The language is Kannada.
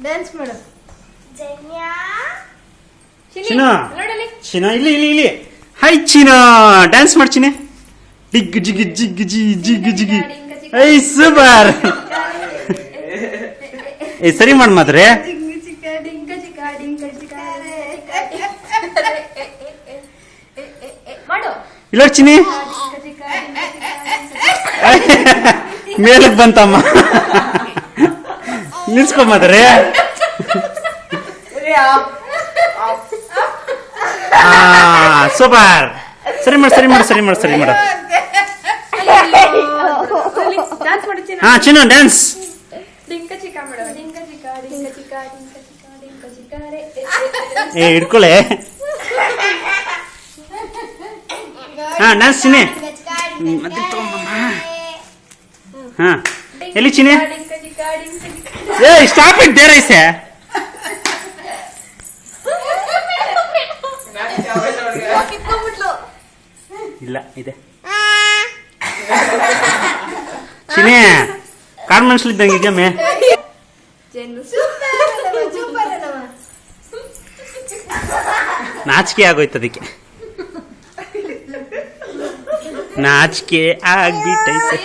ಡ್ಯಾನ್ಸ್ ಮಾಡು. ಚಿನ್ನ ಚಿನ್ನ ಇಲ್ಲಿ ಇಲ್ಲಿ ಇಲ್ಲಿ. ಹಾಯ್ ಚಿನ್ನ, ಡ್ಯಾನ್ಸ್ ಮಾಡಿ ಚಿನ್ನ. ಡಿಗ್ ಜಿಗ್ ಜಿಗ್ ಜಿ ಜಿಗ್ ಜಿಗಿ. I super. ಏ ಸರಿ ಮಾಡ್ ಮಾದ್ರೆ. ಇಲ್ಲ ಚಿನ್ನಿ ಮೇಲಕ್ ಬಂತಮ್ಮ. ನಿಲ್ಸ್ಕೊಂಬದ್ರೆ. ಸೂಪರ್. ಸರಿ ಮಾಡು ಸರಿ ಮಾಡು ಸರಿ ಮಾಡು ಸರಿ ಮಾಡು. ಹಾ ಚಿನ್ನು ಡ್ಯಾನ್ಸ್. ಏ ಹಿಡ್ಕೊಳ್ಳೆ. ಹಾ ಡ್ಯಾನ್ಸ್ ಚಿನ್ನಿ. ಹಾ ಎಲ್ಲಿ ಚಿನ್ನಿ? ಏ ಸ್ಟಾಪ್ ಇಟ್ ದೇರ್ ಐಸೆ. ಇಲ್ಲ ಇದೆ ಚಿನ್ನಿ. ಕಾರ್ ಮನ್ಸ್ಲಿದ್ದಂಗೆ ಈಗ ಮೇ ನಾಚಿಕೆ ಆಗೋಯ್ತು ಅದಕ್ಕೆ. ನಾಚಿಕೆ ಆಗ್ಬಿಟ್ಟೈತೆ.